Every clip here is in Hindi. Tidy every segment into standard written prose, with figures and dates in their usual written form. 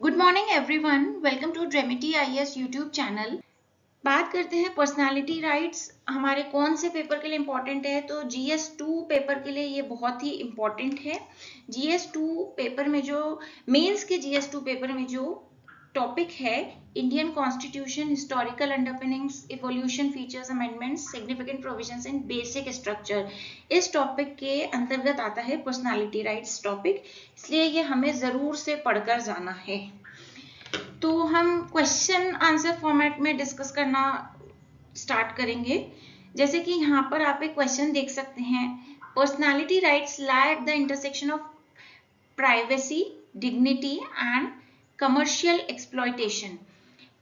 Good morning everyone, welcome to Dreamity IAS YouTube channel. बात करते हैं पर्सनालिटी राइट्स हमारे कौन से पेपर के लिए इम्पोर्टेंट है। तो GS2 पेपर के लिए ये बहुत ही इम्पोर्टेंट है। GS2 पेपर में जो मेंस के GS2 पेपर में जो टॉपिक है Indian constitution, historical underpinnings, evolution, features, amendments, significant provisions and basic structure, इस टॉपिक के अंतर्गत आता है पर्सनालिटी राइट्स टॉपिक, इसलिए ये हमें जरूर से पढ़कर जाना है। तो हम क्वेश्चन आंसर फॉर्मेट में डिस्कस करना स्टार्ट करेंगे। जैसे कि यहाँ पर आप एक क्वेश्चन देख सकते हैं, personality rights lie at the intersection of privacy, dignity and commercial exploitation.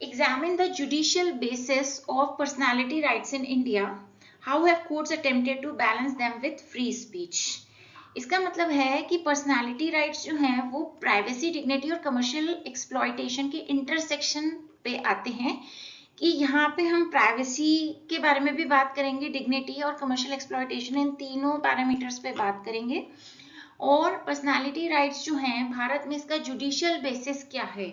Examine the judicial basis of personality rights in India. How have courts attempted to balance them with free speech? इसका मतलब है कि पर्सनालिटी राइट्स जो हैं वो प्राइवेसी, डिग्निटी और कमर्शियल एक्सप्लॉयटेशन के इंटरसेक्शन पे आते हैं कि यहाँ पे हम प्राइवेसी के बारे में भी बात करेंगे, डिग्निटी और कमर्शियल एक्सप्लॉयटेशन, इन तीनों पैरामीटर्स पे बात करेंगे। और पर्सनालिटी राइट्स जो हैं भारत में इसका जुडिशियल बेसिस क्या है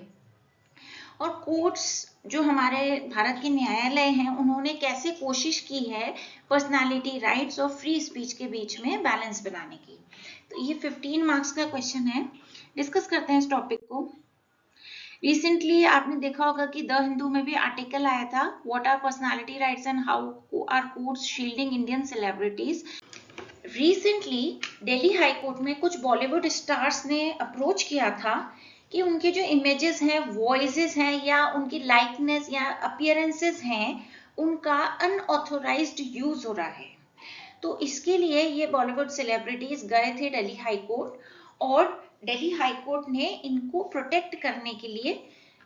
और कोर्ट्स जो हमारे भारत के न्यायालय हैं उन्होंने कैसे कोशिश की है पर्सनालिटी राइट्स और फ्री स्पीच के बीच में बैलेंस बनाने की। तो ये 15 मार्क्स का क्वेश्चन है। डिस्कस करते हैं इस टॉपिक को। रिसेंटली आपने देखा होगा कि द हिंदू में भी आर्टिकल आया था, what are personality rights and how are courts shielding Indian celebrities. Recently Delhi high court में कुछ बॉलीवुड स्टार्स ने अप्रोच किया था कि उनके जो इमेजेस हैं, वॉइसेस हैं या उनकी लाइकनेस या अपीयरेंसेस हैं, उनका अनऑथोराइज्ड यूज हो रहा है। तो इसके लिए ये बॉलीवुड सेलिब्रिटीज गए थे दिल्ली हाई कोर्ट और दिल्ली हाई कोर्ट ने इनको प्रोटेक्ट करने के लिए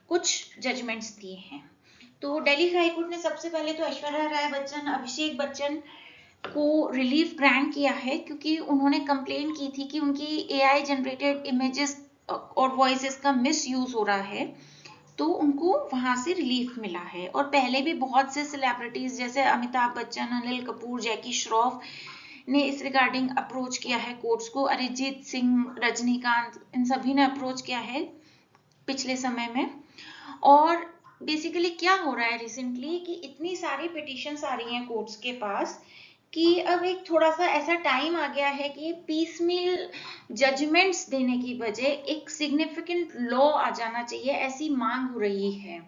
कुछ जजमेंट्स दिए हैं। तो दिल्ली हाई कोर्ट ने सबसे पहले तो ऐश्वर्या राय बच्चन, अभिषेक बच्चन को रिलीफ ग्रांट किया है क्योंकि उन्होंने कंप्लेन की थी कि उनकी एआई जनरेटेड इमेजेस और वॉइसेस का मिस यूज हो रहा है, तो उनको वहां से रिलीफ मिला है। और पहले भी बहुत से सेलिब्रिटीज जैसे अमिताभ बच्चन, अनिल कपूर, जैकी श्रॉफ ने इस रिगार्डिंग अप्रोच किया है कोर्ट्स को। अरिजीत सिंह, रजनीकांत, इन सभी ने अप्रोच किया है पिछले समय में। और बेसिकली क्या हो रहा है रिसेंटली कि इतनी सारी पिटिशंस आ रही हैं कोर्ट्स के पास कि अब एक थोड़ा सा ऐसा टाइम आ गया है कि पीसमील जजमेंट्स देने की बजाय एक सिग्निफिकेंट लॉ आ जाना चाहिए, ऐसी मांग हो रही है।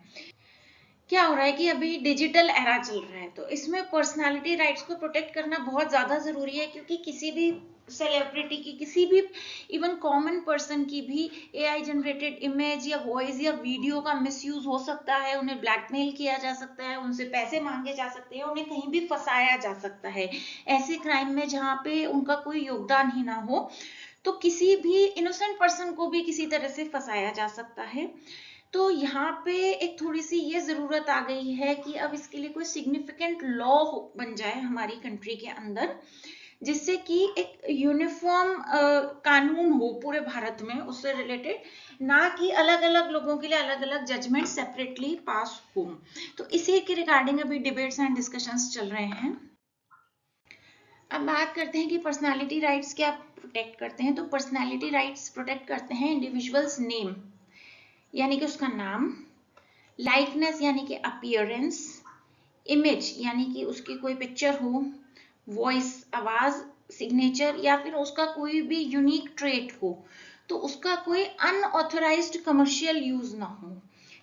क्या हो रहा है कि अभी डिजिटल एरा चल रहा है, तो इसमें पर्सनालिटी राइट्स को प्रोटेक्ट करना बहुत ज्यादा जरूरी है क्योंकि किसी भी सेलिब्रिटी की, किसी भी इवन कॉमन पर्सन की भी एआई जनरेटेड इमेज या वॉइस या वीडियो का मिसयूज हो सकता है, उन्हें ब्लैकमेल किया जा सकता है, उनसे पैसे मांगे जा सकते हैं, उन्हें कहीं भी फंसाया जा सकता है ऐसे क्राइम में जहाँ पे उनका कोई योगदान ही ना हो। तो किसी भी इनोसेंट पर्सन को भी किसी तरह से फंसाया जा सकता है। तो यहाँ पे एक थोड़ी सी ये जरूरत आ गई है कि अब इसके लिए कोई सिग्निफिकेंट लॉ बन जाए हमारी कंट्री के अंदर, जिससे कि एक यूनिफॉर्म कानून हो पूरे भारत में उससे रिलेटेड, ना कि अलग अलग लोगों के लिए अलग अलग जजमेंट सेपरेटली पास हो। तो इसी के रिगार्डिंग अभी डिबेट्स एंड डिस्कशंस चल रहे हैं। अब बात करते हैं कि पर्सनालिटी राइट्स क्या प्रोटेक्ट करते हैं। तो पर्सनालिटी राइट्स प्रोटेक्ट करते हैं इंडिविजुअल्स नेम यानी कि उसका नाम, लाइकनेस यानी कि अपीयरेंस, इमेज यानी कि उसकी कोई पिक्चर हो, वॉइस आवाज, सिग्नेचर या फिर उसका कोई भी यूनिक ट्रेट हो, तो उसका कोई अनऑथराइज्ड कमर्शियल यूज ना हो।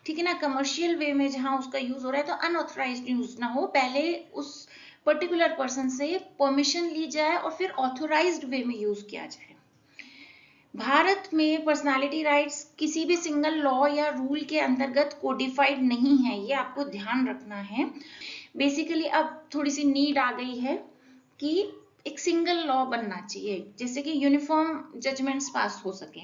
ठीक है ना, कमर्शियल वे में जहां उसका यूज हो रहा है तो अनऑथराइज्ड यूज ना हो, पहले उस पर्टिकुलर पर्सन से परमिशन ली जाए और फिर ऑथोराइज्ड वे में यूज किया जाए। भारत में पर्सनालिटी राइट्स किसी भी सिंगल लॉ या रूल के अंतर्गत कोडिफाइड नहीं है, ये आपको ध्यान रखना है। बेसिकली अब थोड़ी सी नीड आ गई है कि एक सिंगल लॉ बनना चाहिए जैसे कि यूनिफॉर्म जजमेंट्स पास हो सके।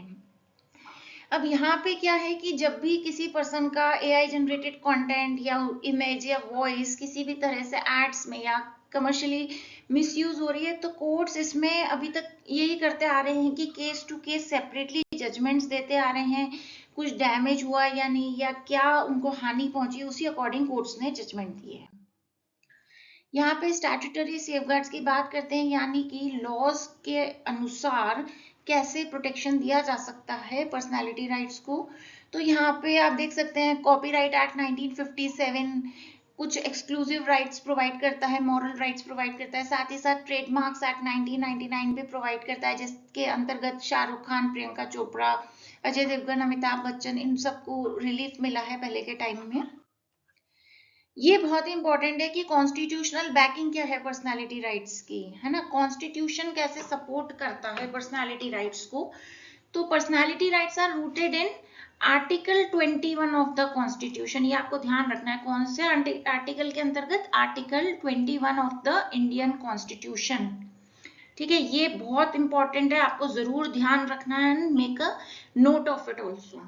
अब यहाँ पे क्या है कि जब भी किसी पर्सन का एआई जनरेटेड कंटेंट या इमेज या वॉइस किसी भी तरह से एड्स में या कमर्शियली मिसयूज हो रही है, तो कोर्ट्स इसमें अभी तक यही करते आ रहे हैं कि case to case separately judgments देते आ रहे हैं, कुछ डैमेज हुआ या नहीं या क्या उनको हानि पहुंची, उसी अकॉर्डिंग कोर्ट्स ने जजमेंट दिए हैं। यहाँ पे स्टैट्यूटरी सेफगार्ड्स की बात करते हैं, यानी कि लॉज के अनुसार कैसे प्रोटेक्शन दिया जा सकता है पर्सनालिटी राइट्स को। तो यहाँ पे आप देख सकते हैं कॉपीराइट एक्ट 1957 कुछ एक्सक्लूसिव राइट्स प्रोवाइड करता है, मॉरल राइट्स प्रोवाइड करता है, साथ ही साथ ट्रेडमार्क्स एक्ट 1999 भी प्रोवाइड करता है, जिसके अंतर्गत शाहरुख खान, प्रियंका चोपड़ा, अजय देवगन, अमिताभ बच्चन, इन सबको रिलीफ मिला है पहले के टाइम में। ये बहुत ही इंपॉर्टेंट है कि कॉन्स्टिट्यूशनल बैकिंग क्या है पर्सनालिटी राइट्स की, है ना। कॉन्स्टिट्यूशन कैसे सपोर्ट करता है पर्सनालिटी राइट्स को। तो personality rights are rooted in article 21 of the constitution. ये आपको ध्यान रखना है, कौन से आर्टिकल के अंतर्गत, article 21 of the Indian constitution. ठीक है, ये बहुत इंपॉर्टेंट है, आपको जरूर ध्यान रखना है, make a note of it also.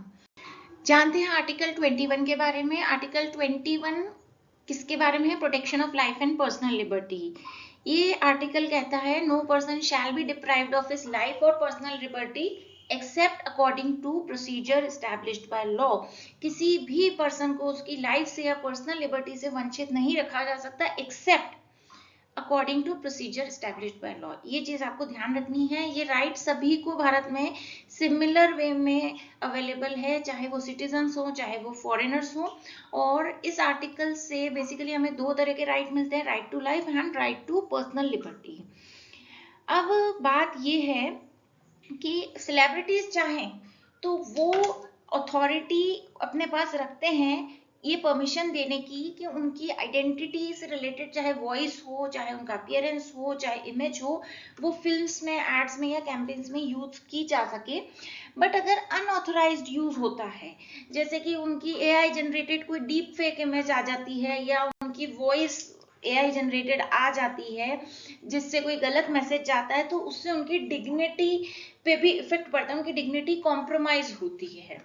जानते हैं आर्टिकल 21 के बारे में। आर्टिकल 21 किसके बारे में है? Protection of life and personal liberty. ये आर्टिकल कहता है no person shall be deprived of his life और personal liberty except according to procedure established by law. किसी भी पर्सन को उसकी लाइफ से या पर्सनल लिबर्टी से वंचित नहीं रखा जा सकता except according to procedure established by law. ये चीज आपको ध्यान रखनी है। ये राइट सभी को भारत में सिमिलर वे में अवेलेबल है, चाहे वो सिटीजन्स हो चाहे वो फॉरेनर्स हो। और इस आर्टिकल से बेसिकली हमें दो तरह के राइट मिलते हैं, right to life and right to personal liberty. अब बात ये है कि सेलिब्रिटीज चाहें तो वो अथॉरिटी अपने पास रखते हैं ये परमिशन देने की कि उनकी आइडेंटिटी से रिलेटेड चाहे वॉइस हो, चाहे उनका अपीयरेंस हो, चाहे इमेज हो, वो फिल्म्स में, एड्स में या कैंपेन्स में यूज की जा सके। बट अगर अनऑथराइज्ड यूज होता है, जैसे कि उनकी एआई जनरेटेड कोई डीप फेक इमेज आ जाती है या उनकी वॉइस एआई जनरेटेड आ जाती है जिससे कोई गलत मैसेज जाता है, तो उससे उनकी डिग्निटी पे भी इफेक्ट पड़ता है, उनकी डिग्निटी कॉम्प्रोमाइज होती है।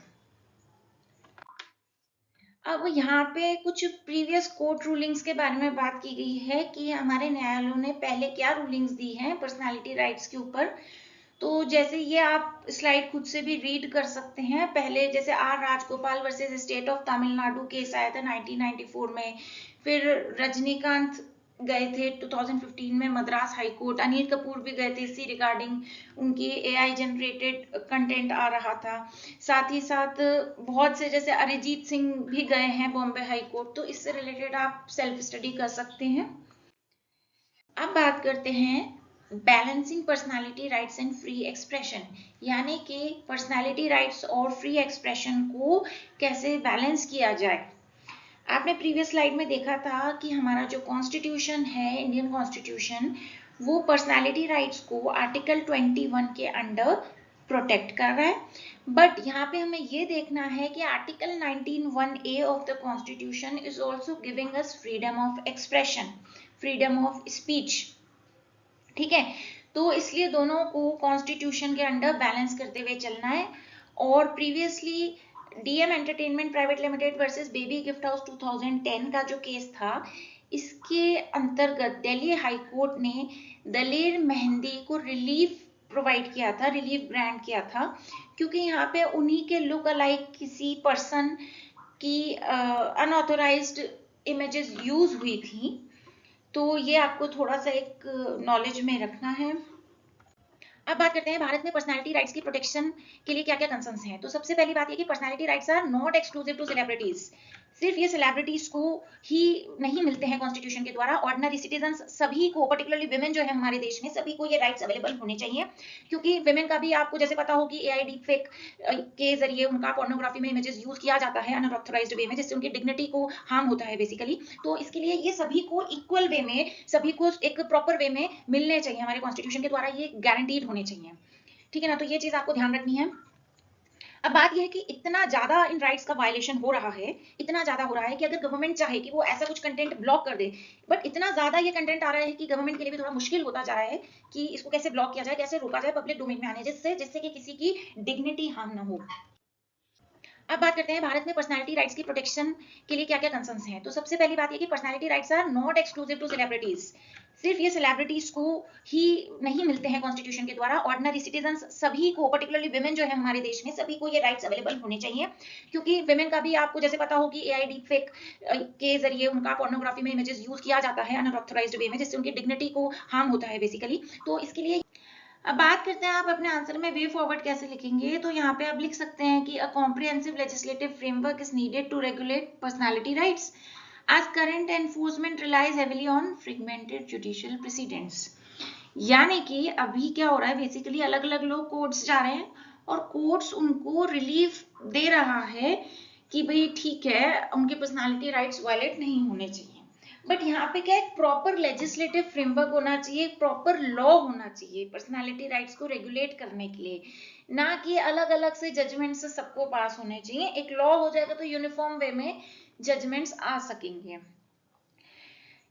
अब यहाँ पे कुछ प्रीवियस कोर्ट रूलिंग्स के बारे में बात की गई है कि हमारे न्यायालयों ने पहले क्या रूलिंग्स दी हैं पर्सनालिटी राइट्स के ऊपर। तो जैसे ये आप स्लाइड खुद से भी रीड कर सकते हैं। पहले जैसे R Rajagopal versus state of Tamil Nadu case आया था 1994 में। फिर रजनीकांत गए थे 2015 में मद्रास हाई कोर्ट। अनिल कपूर भी गए थे इसी रिगार्डिंग, उनकी एआई जनरेटेड कंटेंट आ रहा था। साथ ही साथ बहुत से जैसे अरिजीत सिंह भी गए हैं बॉम्बे हाई कोर्ट। तो इससे रिलेटेड आप सेल्फ स्टडी कर सकते हैं। अब बात करते हैं balancing personality rights and free expression, यानी कि पर्सनालिटी राइट्स और फ्री एक्सप्रेशन को कैसे बैलेंस किया जाए। आपने प्रीवियस स्लाइड में देखा था कि हमारा जो कॉन्स्टिट्यूशन है, इंडियन कॉन्स्टिट्यूशन, वो पर्सनालिटी राइट्स को आर्टिकल 21 के अंडर प्रोटेक्ट कर रहा है। बट यहाँ पे हमें ये देखना है कि article 19(1)(a of the constitution is also giving us freedom of expression, freedom of speech. ठीक है, तो इसलिए दोनों को कॉन्स्टिट्यूशन के अंडर बैलेंस करते हुए चलना है। और previously DM entertainment private limited versus baby gift house 2010 का जो केस था, इसके अंतर्गत दिल्ली हाई कोर्ट ने दलेर मेहंदी को रिलीफ प्रोवाइड किया था, रिलीफ ग्रांट किया था, क्योंकि यहाँ पे उन्हीं के लुक अलाइक किसी पर्सन की अनऑथोराइज्ड इमेजेस यूज हुई थी। तो ये आपको थोड़ा सा एक नॉलेज में रखना है। अब बात करते हैं भारत में पर्सनालिटी राइट्स की प्रोटेक्शन के लिए क्या क्या कंसर्न्स हैं। तो सबसे पहली बात ये कि personality rights are not exclusive to celebrities. सिर्फ ये सेलिब्रिटीज को ही नहीं मिलते हैं कॉन्स्टिट्यूशन के द्वारा, ऑर्डिनरी सिटीजन सभी को, पर्टिकुलरली विमेन जो है हमारे देश में, सभी को ये राइट्स अवेलेबल होने चाहिए। क्योंकि विमेन का भी आपको जैसे पता हो कि एआई डीप फेक के जरिए उनका पोर्नोग्राफी में इमेजेस यूज किया जाता है अनऑथराइज्ड वे में, जिससे उनकी डिग्निटी को हार्म होता है बेसिकली। तो इसके लिए ये सभी को इक्वल वे में, सभी को एक प्रॉपर वे में मिलने चाहिए, हमारे कॉन्स्टिट्यूशन के द्वारा ये गारंटीड होने चाहिए। ठीक है ना, तो ये चीज आपको ध्यान रखनी है। अब बात यह है कि इतना ज्यादा इन राइट्स का वायलेशन हो रहा है, इतना ज्यादा हो रहा है कि अगर गवर्नमेंट चाहे कि वो ऐसा कुछ कंटेंट ब्लॉक कर दे, बट इतना ज्यादा ये कंटेंट आ रहा है कि गवर्नमेंट के लिए भी थोड़ा मुश्किल होता जा रहा है कि इसको कैसे ब्लॉक किया जाए, कैसे रोका जाए पब्लिक डोमेन में आने, जिससे कि किसी की डिग्निटी हार्म ना हो। अब बात करते हैं भारत में पर्सनालिटी राइट्स की प्रोटेक्शन के लिए क्या क्या कंसर्न्स हैं। तो सबसे पहली बात ये कि personality rights are not exclusive to celebrities. सिर्फ ये सेलिब्रिटीज को ही नहीं मिलते हैं कॉन्स्टिट्यूशन के द्वारा, ऑर्डिनरी सिटीजन सभी को, पर्टिकुलरली विमेन जो है हमारे देश में, सभी को ये राइट्स अवेलेबल होने चाहिए। क्योंकि विमेन का भी आपको जैसे पता हो कि एआई डीप फेक के जरिए उनका पोर्नोग्राफी में इमेजेस यूज किया जाता है अनऑथराइज्ड वे में, जिससे उनकी डिग्निटी को हार्म होता है बेसिकली। तो इसके लिए अब बात करते हैं आप अपने आंसर में वे फॉरवर्ड कैसे लिखेंगे। तो यहाँ पे आप लिख सकते हैं कि a comprehensive legislative framework is needed to regulate personality rights as current enforcement relies heavily on fragmented judicial precedents। यानी कि अभी क्या हो रहा है, बेसिकली अलग अलग लोग कोर्ट्स जा रहे हैं और कोर्ट्स उनको रिलीफ दे रहा है कि भाई ठीक है, उनके पर्सनालिटी राइट्स वायलेट नहीं होने चाहिए। बट यहाँ पे क्या, एक प्रॉपर लेजिस्लेटिव फ्रेमवर्क होना चाहिए, एक प्रॉपर लॉ होना चाहिए पर्सनालिटी राइट्स को रेगुलेट करने के लिए, ना कि अलग अलग से जजमेंट से सबको पास होने चाहिए। एक लॉ हो जाएगा तो यूनिफॉर्म वे में जजमेंट्स आ सकेंगे।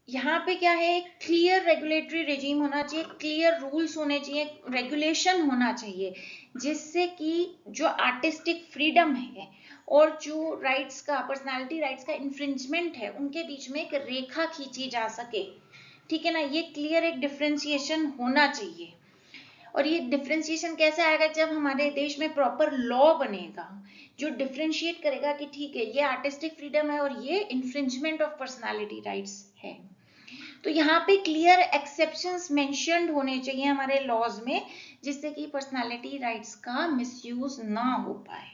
यहाँ पे क्या है, एक क्लियर रेगुलेटरी रेजिम होना चाहिए, क्लियर रूल्स होने चाहिए, रेगुलेशन होना चाहिए, जिससे कि जो आर्टिस्टिक फ्रीडम है और जो राइट्स का, पर्सनालिटी राइट्स का इन्फ्रिंजमेंट है, उनके बीच में एक रेखा खींची जा सके। ठीक है ना, ये क्लियर एक डिफरेंशिएशन होना चाहिए। और ये डिफरेंशिएशन कैसे आएगा, जब हमारे देश में प्रॉपर लॉ बनेगा जो डिफरेंशिएट करेगा कि ठीक है, ये आर्टिस्टिक फ्रीडम है और ये इन्फ्रिंजमेंट ऑफ पर्सनालिटी राइट्स है। तो यहाँ पे क्लियर एक्सेप्शंस मेंशन्ड होने चाहिए हमारे लॉज में, जिससे कि पर्सनालिटी राइट्स का मिसयूज ना हो पाए।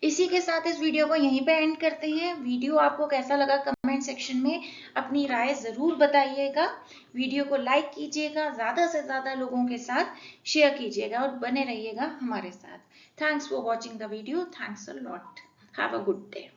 इसी के साथ इस वीडियो को यहीं पे एंड करते हैं। वीडियो आपको कैसा लगा कमेंट सेक्शन में अपनी राय जरूर बताइएगा। वीडियो को लाइक कीजिएगा, ज्यादा से ज्यादा लोगों के साथ शेयर कीजिएगा और बने रहिएगा हमारे साथ। Thanks for watching the video. Thanks a lot. Have a good day.